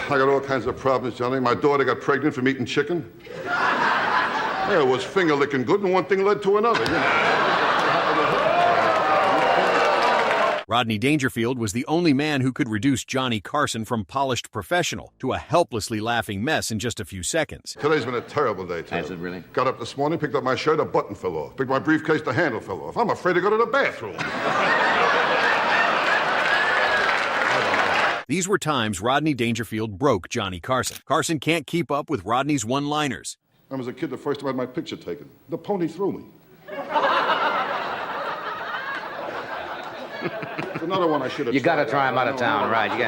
I got all kinds of problems, Johnny. My daughter got pregnant from eating chicken. Yeah, it was finger-licking good, and one thing led to another, you know. Rodney Dangerfield was the only man who could reduce Johnny Carson from polished professional to a helplessly laughing mess in just a few seconds. Today's been a terrible day, too. Has it really? Got up this morning, picked up my shirt, a button fell off. Picked my briefcase, the handle fell off. I'm afraid to go to the bathroom. These were times Rodney Dangerfield broke Johnny Carson. Carson can't keep up with Rodney's one-liners. I was a kid the first time I had my picture taken. The pony threw me. Another one I should have. You got to try him out of town, right? You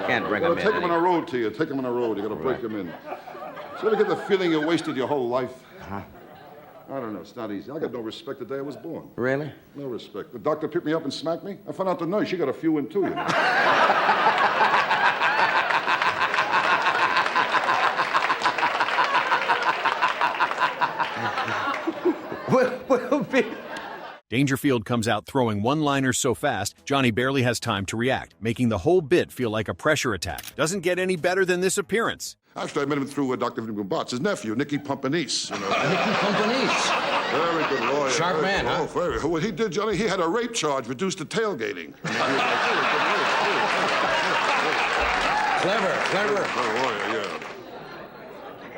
can't bring him in. Take him on a road to you. Take him on a road. You got to break him in. So you ever get the feeling you wasted your whole life? Huh? I don't know. It's not easy. I got no respect the day I was born. Really? No respect. The doctor picked me up and smacked me. I found out the nurse, she got a few in too, you know. Will be. Dangerfield comes out throwing one-liners so fast, Johnny barely has time to react, making the whole bit feel like a pressure attack. Doesn't get any better than this appearance. Actually, I met him through Dr. Bot's, his nephew, Nicky Pompanese. You know. Nicky Pompanese. Very good lawyer. Sharp man, huh? Oh, very. What he did, Johnny, he had a rape charge reduced to tailgating. Clever. Good lawyer, yeah.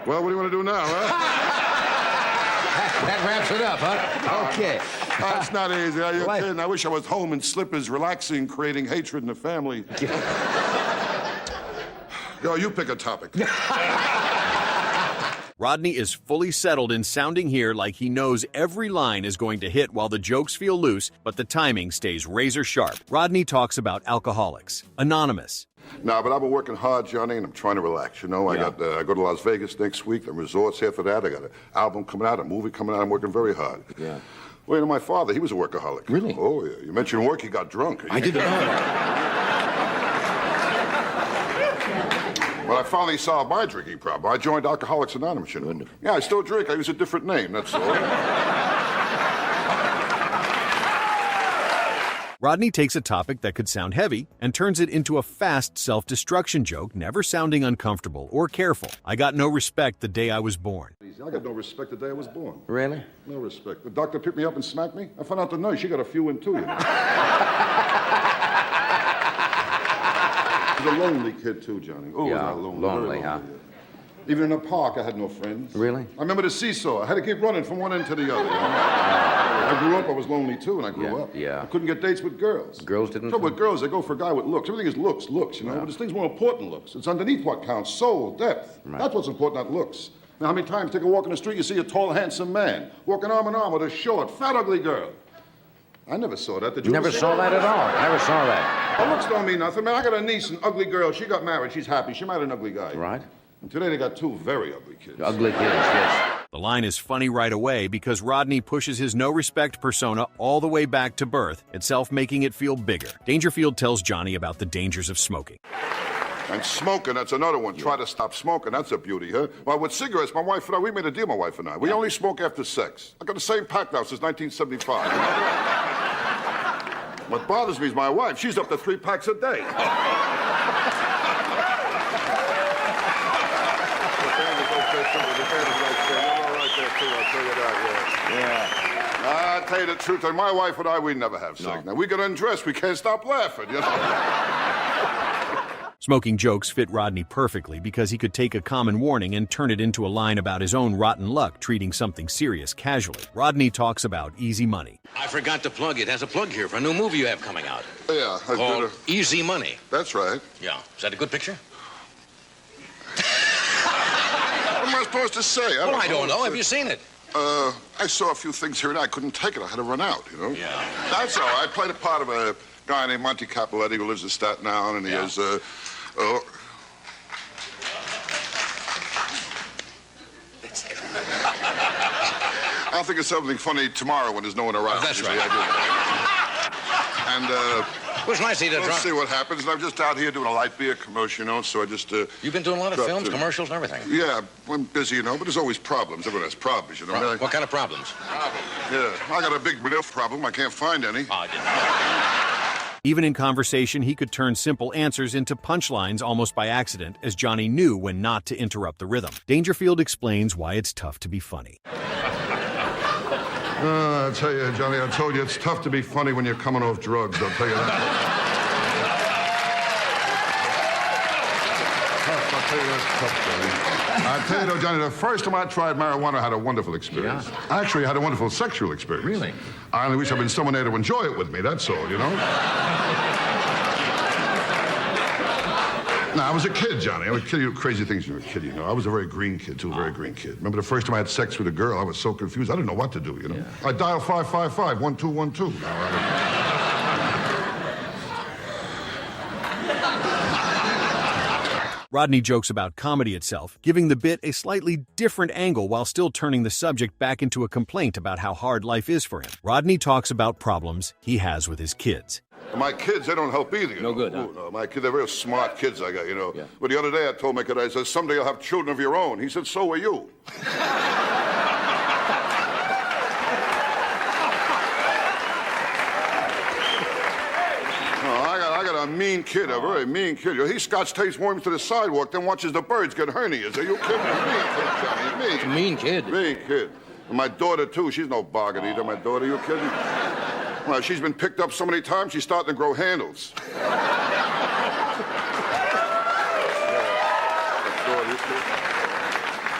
Well, what do you want to do now, huh? That wraps it up, huh? Okay. That's not easy. Are you What? kidding? I wish I was home in slippers, relaxing, creating hatred in the family. Yo, you pick a topic. Rodney is fully settled in sounding here like he knows every line is going to hit while the jokes feel loose, but the timing stays razor sharp. Rodney talks about alcoholics, Anonymous. No, but I've been working hard, Johnny, and I'm trying to relax. You know, I go to Las Vegas next week, the resorts after that. I got an album coming out, a movie coming out. I'm working very hard. Yeah. Well, you know, my father, he was a workaholic. Really? Oh, yeah. You mentioned work, he got drunk. I didn't know. Well, I finally solved my drinking problem. I joined Alcoholics Anonymous, you know. Wonderful. Yeah, I still drink. I use a different name, that's all. Rodney takes a topic that could sound heavy and turns it into a fast self-destruction joke, never sounding uncomfortable or careful. I got no respect the day I was born. I got no respect the day I was born. Really? No respect. The doctor picked me up and smacked me. I found out the nurse, she got a few in too, you know. He's a lonely kid too, Johnny. Oh, Yeah, was I lonely. lonely, Very huh? yeah. Even in the park, I had no friends. Really? I remember the seesaw. I had to keep running from one end to the other. You know? I grew up, I was lonely too, and I grew up. Yeah. I couldn't get dates with girls. Girls didn't? Trouble with girls, they go for a guy with looks. Everything is looks, you know. But this thing's more important than looks. It's underneath what counts. Soul, depth. Right. That's what's important, not looks. Now, how many times take a walk in the street, you see a tall, handsome man walking arm in arm with a short, fat, ugly girl? I never saw that. Did you? Never saw that at all. Never saw that. Well, looks don't mean nothing, man. I got a niece, an ugly girl. She got married. She's happy. She married an ugly guy. Right? And today they got two very ugly kids. Ugly kids, yes. The line is funny right away because Rodney pushes his no-respect persona all the way back to birth, itself making it feel bigger. Dangerfield tells Johnny about the dangers of smoking. And smoking, that's another one. Try to stop smoking. That's a beauty, huh? Well, with cigarettes, my wife and I, we made a deal, my wife and I. We only smoke after sex. I got the same pack now since 1975. What bothers me is my wife. She's up to 3 packs a day. I'll tell you the truth, and my wife and I, we never have sex. Now, we get undressed, we can't stop laughing, you know? Smoking jokes fit Rodney perfectly because he could take a common warning and turn it into a line about his own rotten luck treating something serious casually. Rodney talks about easy money. I forgot to plug it. Has a plug here for a new movie you have coming out. Yeah, I Called did Easy Money. That's right. Yeah. Is that a good picture? What am I supposed to say? I don't know. Have you seen it? I saw a few things here and I couldn't take it. I had to run out, you know? Yeah. That's all right. I played a part of a guy named Monty Capoletti who lives in Staten Island, and he has, I'll think of something funny tomorrow when there's no one around. That's You right. see, And, It was nice to eat a let's drunk. see what happens. I'm just out here doing a light beer commercial, you know, so I just, You've been doing a lot of dropped films, in. commercials, and everything. Yeah, I'm busy, you know, but there's always problems. Everyone has problems, you know. What kind of problems? Yeah, I got a big milk problem. I can't find any. Oh, I didn't. Even in conversation, he could turn simple answers into punchlines almost by accident, as Johnny knew when not to interrupt the rhythm. Dangerfield explains why it's tough to be funny. I tell you, Johnny, I told you, it's tough to be funny when you're coming off drugs, I'll tell you that. I'll tell you that's tough, Johnny. I tell you though, Johnny, the first time I tried marijuana, I had a wonderful experience. Yeah. Actually, I had a wonderful sexual experience. Really? I only wish I'd been someone there to enjoy it with me, that's all, you know? No, I was a kid, Johnny. I would kill you crazy things when you were a kid, you know. I was a very green kid, too, a very green kid. Remember the first time I had sex with a girl, I was so confused. I didn't know what to do, you know. Yeah. I dialed 555, 1212. Rodney jokes about comedy itself, giving the bit a slightly different angle while still turning the subject back into a complaint about how hard life is for him. Rodney talks about problems he has with his kids. My kids, they don't help either. No good, huh? Ooh, no, my kids, they're real smart kids I got, you know. Yeah. But the other day I told my kid, I said, someday you'll have children of your own. He said, so are you. I got a mean kid, a very mean kid. He scotch tapes worms to the sidewalk, then watches the birds get hernias. Are you kidding me? Mean kid, Johnny, mean. It's a mean kid. Mean kid. And my daughter, too, she's no bargain either, my daughter. You kidding? Well, she's been picked up so many times, she's starting to grow handles.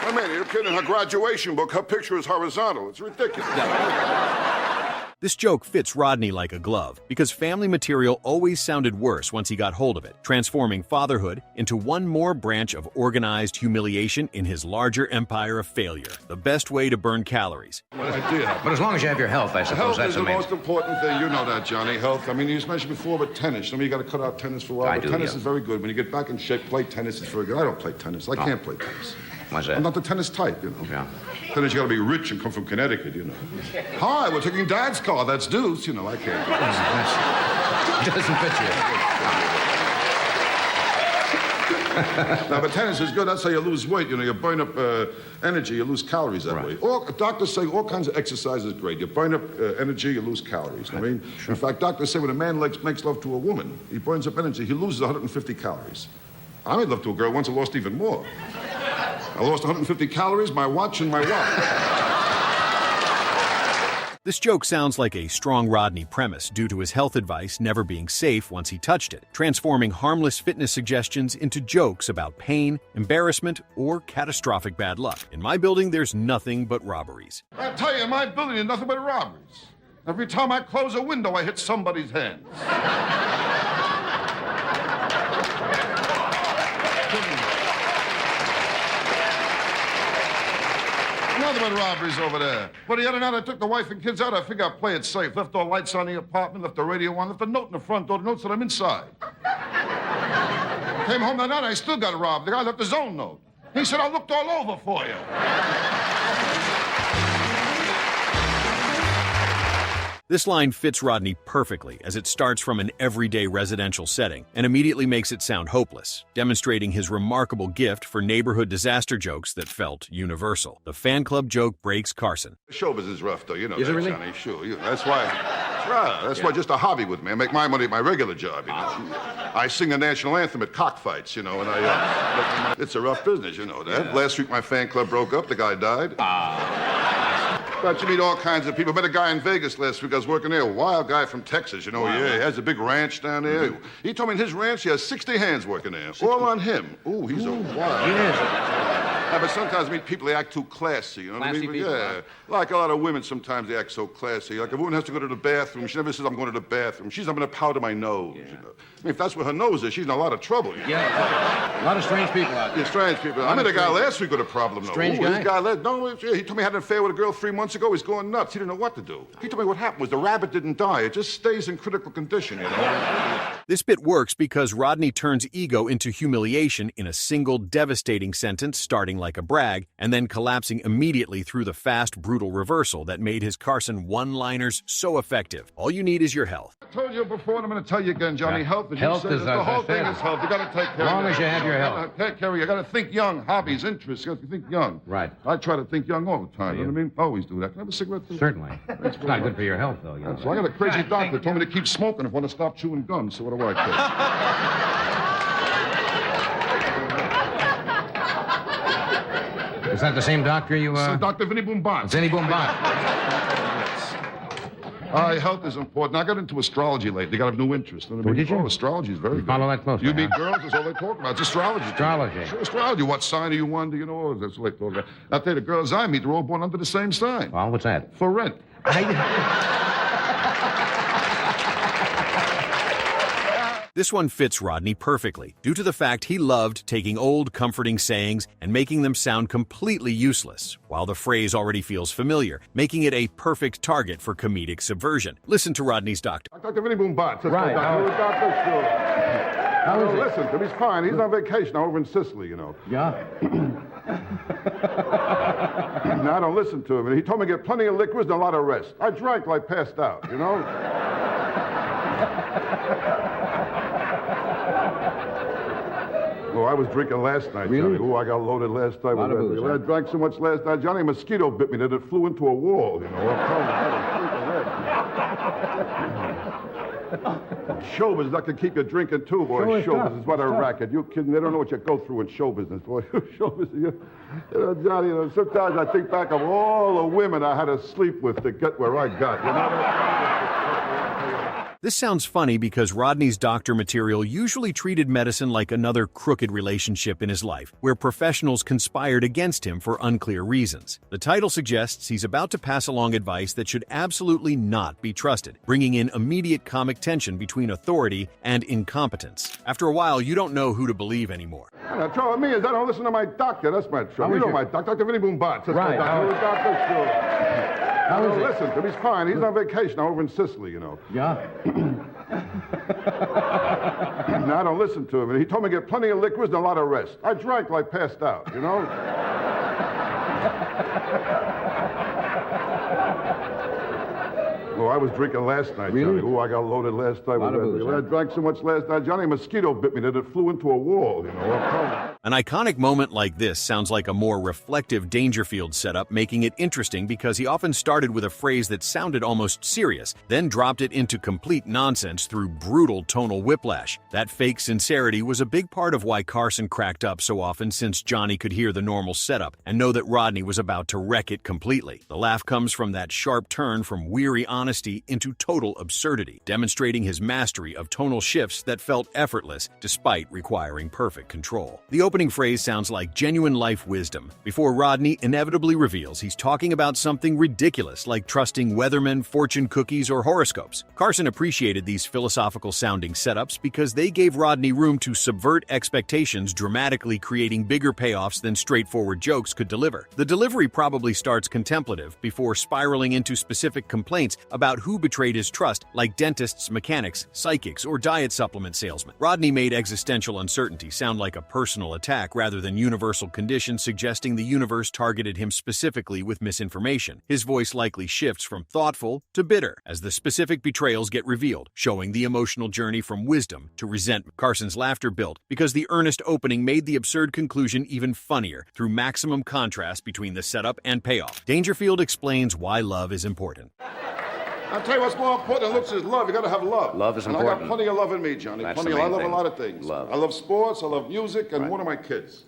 I mean, you're kidding. Her graduation book, her picture is horizontal. It's ridiculous. This joke fits Rodney like a glove, because family material always sounded worse once he got hold of it, transforming fatherhood into one more branch of organized humiliation in his larger empire of failure. The best way to burn calories. But as long as you have your health, I suppose Health that's is the most important thing. You know that, Johnny. Health. I mean, you just mentioned before about tennis. I mean, you got to cut out tennis for a while. I But do, tennis yeah. is very good. When you get back in shape, play tennis is very good. I don't play tennis. I can't play tennis. Why's that? I'm not the tennis type, you know. Yeah. Tennis, you got to be rich and come from Connecticut, you know. Hi, we're taking Dad's car. That's Deuce. You know, I can't. It doesn't fit you. No, but tennis is good. That's how you lose weight. You know, you burn up energy, you lose calories that way. Doctors say all kinds of exercise is great. You burn up energy, you lose calories. I mean, in fact, doctors say when a man makes love to a woman, he burns up energy, he loses 150 calories. I made love to a girl once, I lost even more. I lost 150 calories, my watch, and my wallet. This joke sounds like a strong Rodney premise due to his health advice never being safe once he touched it, transforming harmless fitness suggestions into jokes about pain, embarrassment, or catastrophic bad luck. In my building, there's nothing but robberies. I tell you, in my building, there's nothing but robberies. Every time I close a window, I hit somebody's hands. Nothing but robberies over there. But the other night, I took the wife and kids out. I figured I'd play it safe. Left all lights on the apartment, left the radio on, left a note in the front door. The note said I'm inside. Came home that night, I still got robbed. The guy left his own note. He said, I looked all over for you. This line fits Rodney perfectly, as it starts from an everyday residential setting and immediately makes it sound hopeless, demonstrating his remarkable gift for neighborhood disaster jokes that felt universal. The fan club joke breaks Carson. Showbiz is rough, though. You know Is that, it really? Johnny. Sure. That's why. That's why just a hobby with me. I make my money at my regular job, you know. I sing the national anthem at cockfights, you know, and it's a rough business, you know that. Yeah. Last week, my fan club broke up. The guy died. But you meet all kinds of people. I met a guy in Vegas last week. I was working there, a wild guy from Texas, you know. Wow. Yeah, he has a big ranch down there. Mm-hmm. He told me in his ranch he has 60 hands working there. 60. All on him. Ooh, he's a wild. He is. Yeah, but sometimes I meet people, they act too classy, you know what I mean? Classy people, yeah. Like a lot of women, sometimes they act so classy. Like a woman has to go to the bathroom. She never says, I'm going to the bathroom. She's, I'm going to powder my nose. Yeah. You know? I mean, if that's where her nose is, she's in a lot of trouble. You know? Yeah, a lot of strange people out there. Yeah, strange people. I met a guy last week with a problem, though. Strange guy? He told me he had an affair with a girl 3 months ago. He's going nuts. He didn't know what to do. He told me what happened was the rabbit didn't die. It just stays in critical condition, you know? This bit works because Rodney turns ego into humiliation in a single devastating sentence starting like a brag and then collapsing immediately through the fast, brutal reversal that made his Carson one-liners so effective. All you need is your health. I told you before, and I'm going to tell you again, Johnny. Yeah. Health, Health is, the whole as I thing said, is health. You got to take care of As long as you have your health. Take care of you. got to think young. Hobbies, interests. You got to think young. Right. I try to think young all the time. You know what I mean? Always do that. Can I have a cigarette, too? Certainly. It's not good for your health, though. So I got a crazy doctor told me to keep smoking if I want to stop chewing gum. So what do I take? Is that the same doctor you, Dr. Vinny Boom Bond. Vinny Boom Bond. Health is important. I got into astrology lately. Got a new interest. You know what I mean? did you? Oh, astrology is very good. Follow that closely. You meet girls, that's all they talk about. It's astrology. Astrology. Sure, astrology. What sign are you under? You know, that's what they talk about. I tell you, the girls I meet, they're all born under the same sign. Well, what's that? For rent. This one fits Rodney perfectly, due to the fact he loved taking old, comforting sayings and making them sound completely useless, while the phrase already feels familiar, making it a perfect target for comedic subversion. Listen to Rodney's doctor. Dr. Vinny Boom Bond. Right. How is it? Listen to him. He's fine. He's on vacation over in Sicily, you know. Yeah? Now, I don't listen to him. And he told me to get plenty of liquids and a lot of rest. I drank till I passed out, you know? Oh, I was drinking last night, Really? Johnny. Oh, I got loaded last night. Lot of booze, huh? I drank so much last night. Johnny, a mosquito bit me that it flew into a wall, you know. I'm telling you, show business, that can keep you drinking too, boy. Sure, it's show tough. business, what a racket. You kidding? They don't know what you go through in show business, boy. Show business. You know, Johnny, you know, sometimes I think back of all the women I had to sleep with to get where I got, you know? This sounds funny because Rodney's doctor material usually treated medicine like another crooked relationship in his life, where professionals conspired against him for unclear reasons. The title suggests he's about to pass along advice that should absolutely not be trusted, bringing in immediate comic tension between authority and incompetence. After a while, you don't know who to believe anymore. The trouble with me is I don't listen to my doctor. That's my trouble. You know my doctor, Dr. Vinny Boom Bond. That's Right. my doctor. The doctor, sure. How is it? Listen to him. He's fine. He's on vacation over in Sicily, you know. Yeah? Now, I don't listen to him. And he told me to get plenty of liquids and a lot of rest. I drank till I passed out, you know? Oh, I was drinking last night, Really? Johnny. Oh, I got loaded last night. Lot of booze, huh? I drank so much last night. Johnny, a mosquito bit me that it flew into a wall, you know. I'm telling you. An iconic moment like this sounds like a more reflective Dangerfield setup, making it interesting because he often started with a phrase that sounded almost serious, then dropped it into complete nonsense through brutal tonal whiplash. That fake sincerity was a big part of why Carson cracked up so often, since Johnny could hear the normal setup and know that Rodney was about to wreck it completely. The laugh comes from that sharp turn from weary honesty into total absurdity, demonstrating his mastery of tonal shifts that felt effortless despite requiring perfect control. The opening phrase sounds like genuine life wisdom, before Rodney inevitably reveals he's talking about something ridiculous like trusting weathermen, fortune cookies, or horoscopes. Carson appreciated these philosophical-sounding setups because they gave Rodney room to subvert expectations, dramatically creating bigger payoffs than straightforward jokes could deliver. The delivery probably starts contemplative before spiraling into specific complaints about who betrayed his trust, like dentists, mechanics, psychics, or diet supplement salesmen. Rodney made existential uncertainty sound like a personal attack rather than universal conditions, suggesting the universe targeted him specifically with misinformation. His voice likely shifts from thoughtful to bitter as the specific betrayals get revealed, showing the emotional journey from wisdom to resentment. Carson's laughter built because the earnest opening made the absurd conclusion even funnier through maximum contrast between the setup and payoff. Dangerfield explains why love is important. I'll tell you what's more important than looks is love. You got to have love. Love is and important. I got plenty of love in me, Johnny. That's Plenty the of love. I main love a thing. lot of things. Love. I love sports. I love music, and one of my kids.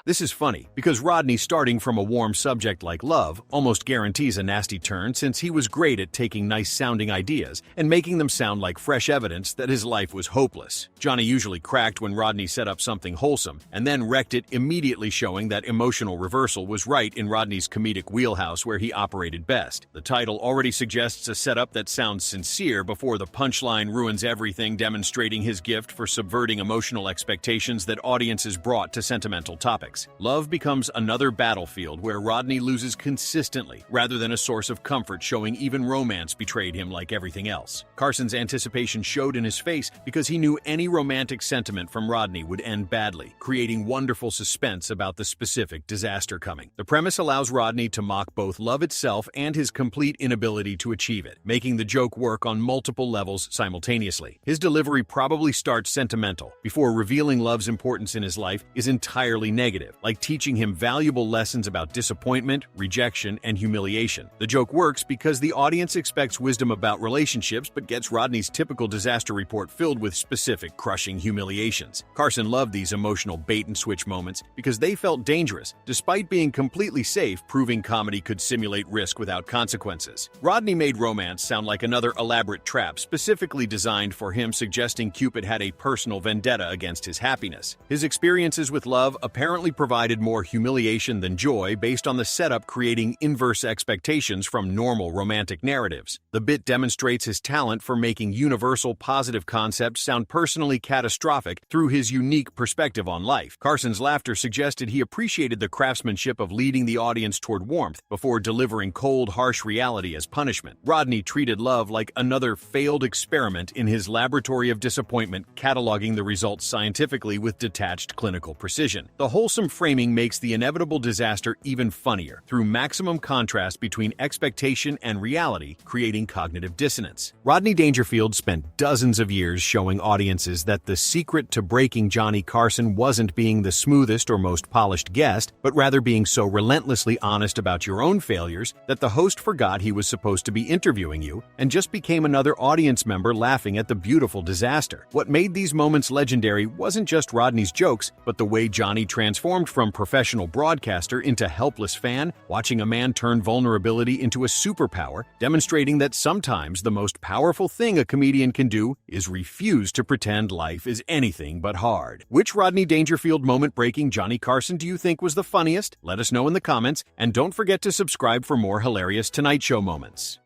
This is funny because Rodney, starting from a warm subject like love, almost guarantees a nasty turn, since he was great at taking nice-sounding ideas and making them sound like fresh evidence that his life was hopeless. Johnny usually cracked when Rodney set up something wholesome and then wrecked it, immediately showing that emotional reversal was right in Rodney's comedic wheelhouse where he operated best. The title already suggests a setup that sounds sincere before the punchline ruins everything, demonstrating his gift for subverting emotional expectations that audiences brought to sentimental topics. sex. Love becomes another battlefield where Rodney loses consistently, rather than a source of comfort, showing even romance betrayed him like everything else. Carson's anticipation showed in his face because he knew any romantic sentiment from Rodney would end badly, creating wonderful suspense about the specific disaster coming. The premise allows Rodney to mock both love itself and his complete inability to achieve it, making the joke work on multiple levels simultaneously. His delivery probably starts sentimental, before revealing love's importance in his life is entirely negative, like teaching him valuable lessons about disappointment, rejection, and humiliation. The joke works because the audience expects wisdom about relationships but gets Rodney's typical disaster report filled with specific, crushing humiliations. Carson loved these emotional bait-and-switch moments because they felt dangerous, despite being completely safe, proving comedy could simulate risk without consequences. Rodney made romance sound like another elaborate trap specifically designed for him, suggesting Cupid had a personal vendetta against his happiness. His experiences with love apparently provided more humiliation than joy based on the setup, creating inverse expectations from normal romantic narratives. The bit demonstrates his talent for making universal positive concepts sound personally catastrophic through his unique perspective on life. Carson's laughter suggested he appreciated the craftsmanship of leading the audience toward warmth before delivering cold, harsh reality as punishment. Rodney treated love like another failed experiment in his laboratory of disappointment, cataloging the results scientifically with detached clinical precision. The wholesome framing makes the inevitable disaster even funnier, through maximum contrast between expectation and reality, creating cognitive dissonance. Rodney Dangerfield spent dozens of years showing audiences that the secret to breaking Johnny Carson wasn't being the smoothest or most polished guest, but rather being so relentlessly honest about your own failures that the host forgot he was supposed to be interviewing you and just became another audience member laughing at the beautiful disaster. What made these moments legendary wasn't just Rodney's jokes, but the way Johnny transformed from professional broadcaster into helpless fan, watching a man turn vulnerability into a superpower, demonstrating that sometimes the most powerful thing a comedian can do is refuse to pretend life is anything but hard. Which Rodney Dangerfield moment breaking Johnny Carson do you think was the funniest? Let us know in the comments, and don't forget to subscribe for more hilarious Tonight Show moments.